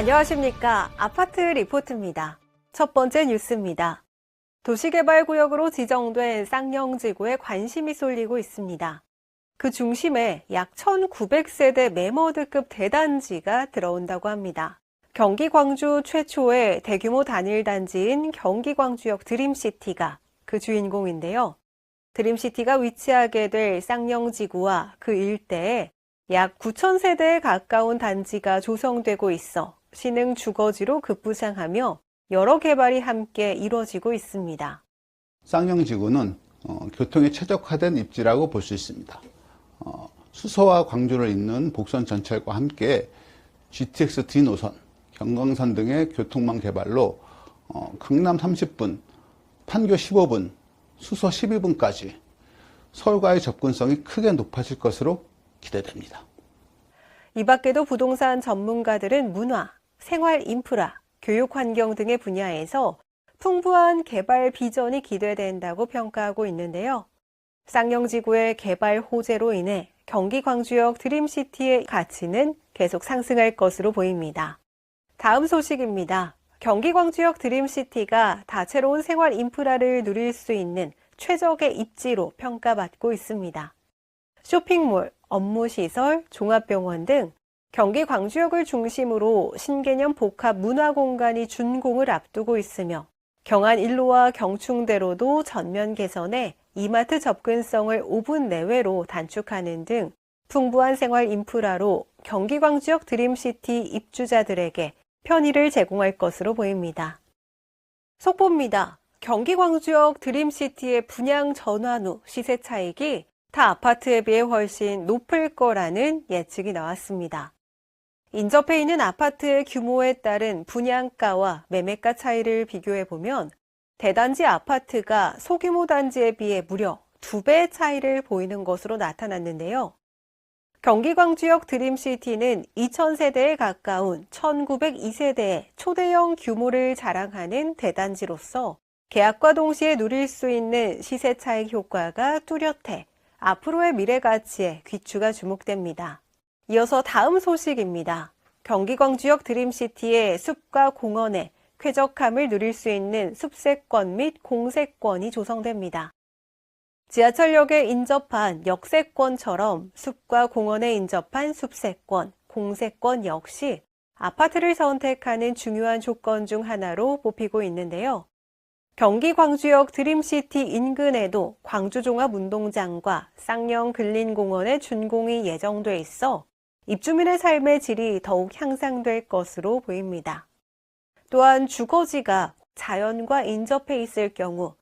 안녕하십니까. 아파트 리포트입니다. 첫 번째 뉴스입니다. 도시개발구역으로 지정된 쌍용지구에 관심이 쏠리고 있습니다. 그 중심에 약 1900세대 매머드급 대단지가 들어온다고 합니다. 경기 광주 최초의 대규모 단일단지인 경기광주역 드림시티가 그 주인공인데요. 드림시티가 위치하게 될 쌍용지구와 그 일대에 약 9,000세대에 가까운 단지가 조성되고 있어 신흥 주거지로 급부상하며 여러 개발이 함께 이루어지고 있습니다. 쌍용지구는 교통에 최적화된 입지라고 볼 수 있습니다. 수서와 광주를 잇는 복선 전철과 함께 GTX D 노선, 경강선 등의 교통망 개발로 강남 30분, 판교 15분, 수서 12분까지 서울과의 접근성이 크게 높아질 것으로 기대됩니다. 이 밖에도 부동산 전문가들은 문화, 생활 인프라, 교육 환경 등의 분야에서 풍부한 개발 비전이 기대된다고 평가하고 있는데요. 쌍용지구의 개발 호재로 인해 경기 광주역 드림시티의 가치는 계속 상승할 것으로 보입니다. 다음 소식입니다. 경기 광주역 드림시티가 다채로운 생활 인프라를 누릴 수 있는 최적의 입지로 평가받고 있습니다. 쇼핑몰, 업무시설, 종합병원 등 경기 광주역을 중심으로 신개념 복합 문화공간이 준공을 앞두고 있으며 경안 1로와 경충대로도 전면 개선해 이마트 접근성을 5분 내외로 단축하는 등 풍부한 생활 인프라로 경기 광주역 드림시티 입주자들에게 편의를 제공할 것으로 보입니다. 속보입니다. 경기 광주역 드림시티의 분양 전환 후 시세 차익이 타 아파트에 비해 훨씬 높을 거라는 예측이 나왔습니다. 인접해 있는 아파트의 규모에 따른 분양가와 매매가 차이를 비교해보면 대단지 아파트가 소규모 단지에 비해 무려 2배의 차이를 보이는 것으로 나타났는데요. 경기 광주역 드림시티는 2,000세대에 가까운 1,902세대의 초대형 규모를 자랑하는 대단지로서 계약과 동시에 누릴 수 있는 시세 차익 효과가 뚜렷해 앞으로의 미래 가치에 귀추가 주목됩니다. 이어서 다음 소식입니다. 경기 광주역 드림시티의 숲과 공원에 쾌적함을 누릴 수 있는 숲세권 및 공세권이 조성됩니다. 지하철역에 인접한 역세권처럼 숲과 공원에 인접한 숲세권, 공세권 역시 아파트를 선택하는 중요한 조건 중 하나로 뽑히고 있는데요. 경기 광주역 드림시티 인근에도 광주종합운동장과 쌍용 근린공원의 준공이 예정돼 있어 입주민의 삶의 질이 더욱 향상될 것으로 보입니다. 또한 주거지가 자연과 인접해 있을 경우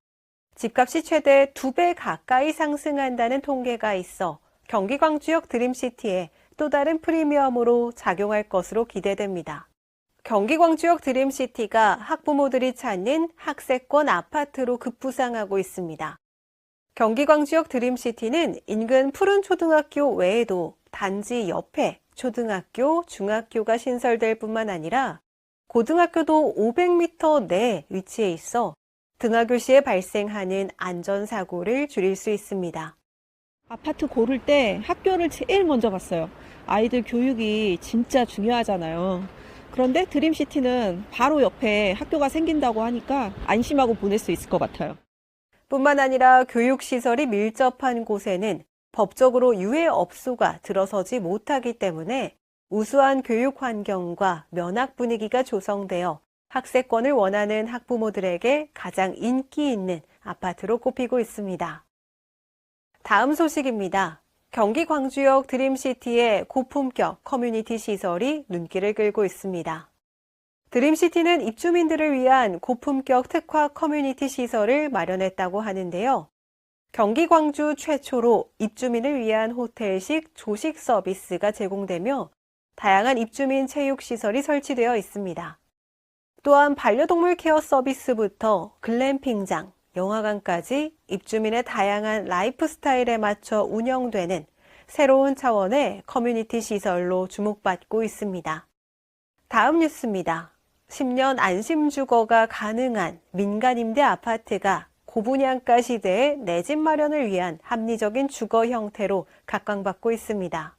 집값이 최대 2배 가까이 상승한다는 통계가 있어 경기 광주역 드림시티에 또 다른 프리미엄으로 작용할 것으로 기대됩니다. 경기 광주역 드림시티가 학부모들이 찾는 학세권 아파트로 급부상하고 있습니다. 경기 광주역 드림시티는 인근 푸른 초등학교 외에도 단지 옆에 초등학교, 중학교가 신설될 뿐만 아니라 고등학교도 500m 내에 위치해 있어 등하교 시에 발생하는 안전사고를 줄일 수 있습니다. 아파트 고를 때 학교를 제일 먼저 봤어요. 아이들 교육이 진짜 중요하잖아요. 그런데 드림시티는 바로 옆에 학교가 생긴다고 하니까 안심하고 보낼 수 있을 것 같아요. 뿐만 아니라 교육시설이 밀접한 곳에는 법적으로 유해업소가 들어서지 못하기 때문에 우수한 교육 환경과 면학 분위기가 조성되어 학세권을 원하는 학부모들에게 가장 인기 있는 아파트로 꼽히고 있습니다. 다음 소식입니다. 경기 광주역 드림시티의 고품격 커뮤니티 시설이 눈길을 끌고 있습니다. 드림시티는 입주민들을 위한 고품격 특화 커뮤니티 시설을 마련했다고 하는데요. 경기 광주 최초로 입주민을 위한 호텔식 조식 서비스가 제공되며 다양한 입주민 체육시설이 설치되어 있습니다. 또한 반려동물 케어 서비스부터 글램핑장, 영화관까지 입주민의 다양한 라이프 스타일에 맞춰 운영되는 새로운 차원의 커뮤니티 시설로 주목받고 있습니다. 다음 뉴스입니다. 10년 안심주거가 가능한 민간임대 아파트가 고분양가 시대의 내 집 마련을 위한 합리적인 주거 형태로 각광받고 있습니다.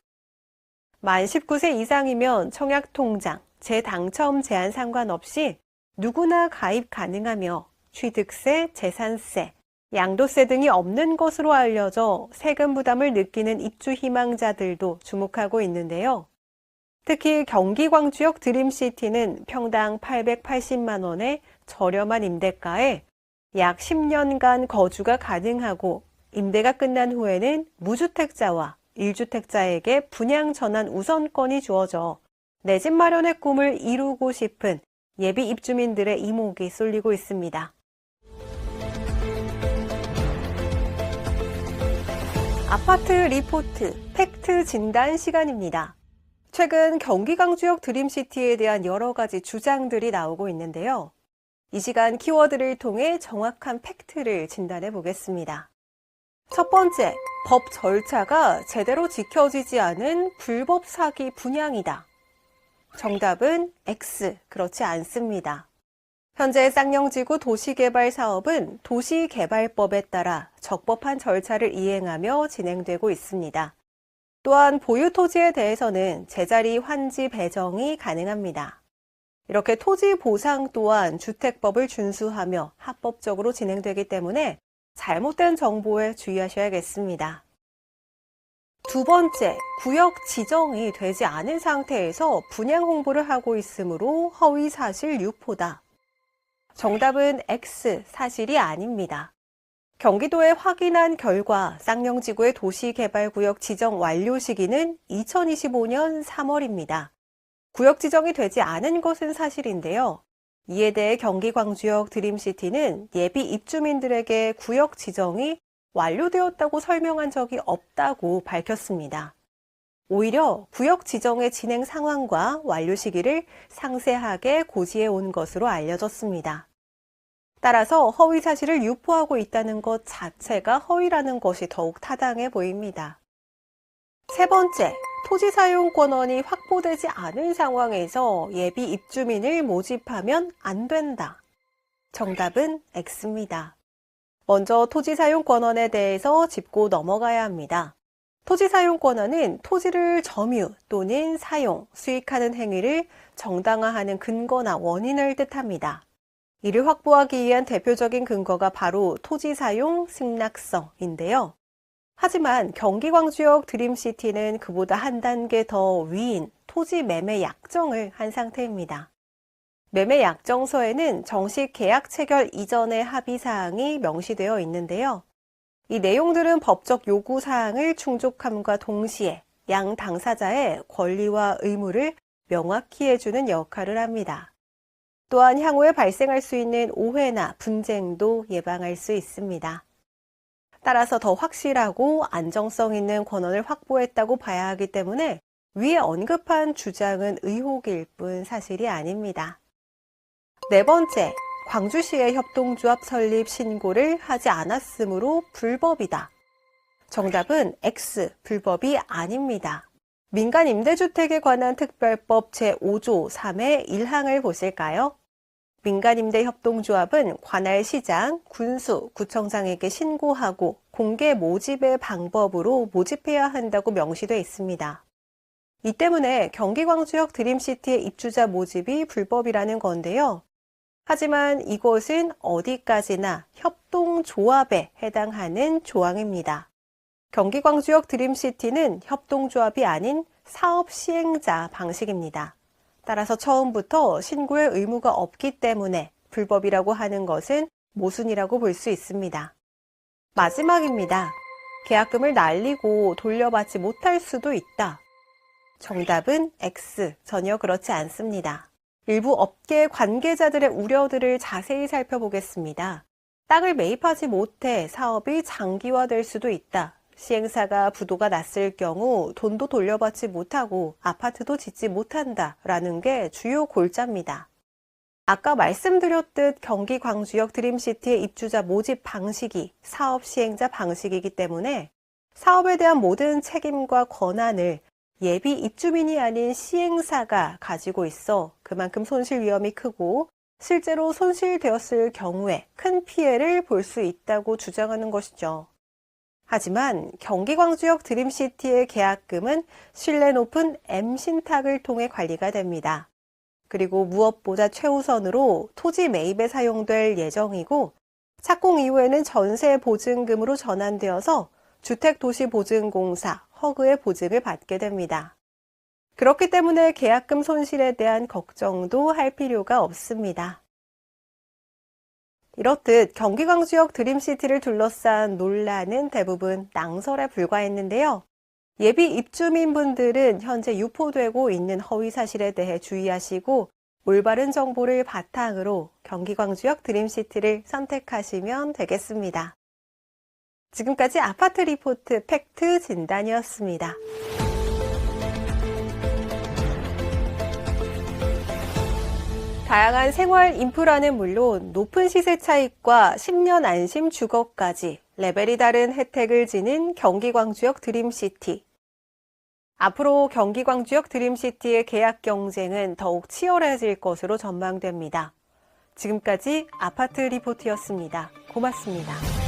만 19세 이상이면 청약통장, 재당첨 제한 상관없이 누구나 가입 가능하며 취득세, 재산세, 양도세 등이 없는 것으로 알려져 세금 부담을 느끼는 입주 희망자들도 주목하고 있는데요. 특히 경기 광주역 드림시티는 평당 880만 원의 저렴한 임대가에 약 10년간 거주가 가능하고 임대가 끝난 후에는 무주택자와 1주택자에게 분양 전환 우선권이 주어져 내 집 마련의 꿈을 이루고 싶은 예비 입주민들의 이목이 쏠리고 있습니다. 아파트 리포트 팩트 진단 시간입니다. 최근 경기 광주역 드림시티에 대한 여러 가지 주장들이 나오고 있는데요. 이 시간 키워드를 통해 정확한 팩트를 진단해 보겠습니다. 첫 번째, 법 절차가 제대로 지켜지지 않은 불법 사기 분양이다. 정답은 X, 그렇지 않습니다. 현재 쌍용지구 도시개발 사업은 도시개발법에 따라 적법한 절차를 이행하며 진행되고 있습니다. 또한 보유 토지에 대해서는 제자리 환지 배정이 가능합니다. 이렇게 토지 보상 또한 주택법을 준수하며 합법적으로 진행되기 때문에 잘못된 정보에 주의하셔야겠습니다. 두 번째, 구역 지정이 되지 않은 상태에서 분양 홍보를 하고 있으므로 허위 사실 유포다. 정답은 X, 사실이 아닙니다. 경기도에 확인한 결과 쌍용지구의 도시개발구역 지정 완료 시기는 2025년 3월입니다. 구역 지정이 되지 않은 것은 사실인데요. 이에 대해 경기 광주역 드림시티는 예비 입주민들에게 구역 지정이 완료되었다고 설명한 적이 없다고 밝혔습니다. 오히려 구역 지정의 진행 상황과 완료 시기를 상세하게 고지해 온 것으로 알려졌습니다. 따라서 허위 사실을 유포하고 있다는 것 자체가 허위라는 것이 더욱 타당해 보입니다. 세 번째, 토지 사용 권한이 확보되지 않은 상황에서 예비 입주민을 모집하면 안 된다. 정답은 X입니다. 먼저 토지 사용 권한에 대해서 짚고 넘어가야 합니다. 토지 사용 권한은 토지를 점유 또는 사용, 수익하는 행위를 정당화하는 근거나 원인을 뜻합니다. 이를 확보하기 위한 대표적인 근거가 바로 토지 사용 승낙서인데요. 하지만 경기 광주역 드림시티는 그보다 한 단계 더 위인 토지 매매 약정을 한 상태입니다. 매매 약정서에는 정식 계약 체결 이전의 합의 사항이 명시되어 있는데요. 이 내용들은 법적 요구 사항을 충족함과 동시에 양 당사자의 권리와 의무를 명확히 해주는 역할을 합니다. 또한 향후에 발생할 수 있는 오해나 분쟁도 예방할 수 있습니다. 따라서 더 확실하고 안정성 있는 권한을 확보했다고 봐야 하기 때문에 위에 언급한 주장은 의혹일 뿐 사실이 아닙니다. 네 번째, 광주시의 협동조합 설립 신고를 하지 않았으므로 불법이다. 정답은 X, 불법이 아닙니다. 민간임대주택에 관한 특별법 제5조 3의 1항을 보실까요? 민간임대협동조합은 관할 시장, 군수, 구청장에게 신고하고 공개 모집의 방법으로 모집해야 한다고 명시되어 있습니다. 이 때문에 경기 광주역 드림시티의 입주자 모집이 불법이라는 건데요. 하지만 이것은 어디까지나 협동조합에 해당하는 조항입니다. 경기 광주역 드림시티는 협동조합이 아닌 사업시행자 방식입니다. 따라서 처음부터 신고의 의무가 없기 때문에 불법이라고 하는 것은 모순이라고 볼 수 있습니다. 마지막입니다. 계약금을 날리고 돌려받지 못할 수도 있다. 정답은 X, 전혀 그렇지 않습니다. 일부 업계 관계자들의 우려들을 자세히 살펴보겠습니다. 땅을 매입하지 못해 사업이 장기화될 수도 있다. 시행사가 부도가 났을 경우 돈도 돌려받지 못하고 아파트도 짓지 못한다라는 게 주요 골자입니다. 아까 말씀드렸듯 경기 광주역 드림시티의 입주자 모집 방식이 사업 시행자 방식이기 때문에 사업에 대한 모든 책임과 권한을 예비 입주민이 아닌 시행사가 가지고 있어 그만큼 손실 위험이 크고 실제로 손실되었을 경우에 큰 피해를 볼 수 있다고 주장하는 것이죠. 하지만 경기 광주역 드림시티의 계약금은 신뢰 높은 M신탁을 통해 관리가 됩니다. 그리고 무엇보다 최우선으로 토지 매입에 사용될 예정이고, 착공 이후에는 전세 보증금으로 전환되어서 주택도시보증공사 허그의 보증을 받게 됩니다. 그렇기 때문에 계약금 손실에 대한 걱정도 할 필요가 없습니다. 이렇듯 경기 광주역 드림시티를 둘러싼 논란은 대부분 낭설에 불과했는데요. 예비 입주민분들은 현재 유포되고 있는 허위 사실에 대해 주의하시고 올바른 정보를 바탕으로 경기 광주역 드림시티를 선택하시면 되겠습니다. 지금까지 아파트 리포트 팩트 진단이었습니다. 다양한 생활 인프라는 물론 높은 시세 차익과 10년 안심 주거까지 레벨이 다른 혜택을 지닌 경기 광주역 드림시티. 앞으로 경기 광주역 드림시티의 계약 경쟁은 더욱 치열해질 것으로 전망됩니다. 지금까지 아파트 리포트였습니다. 고맙습니다.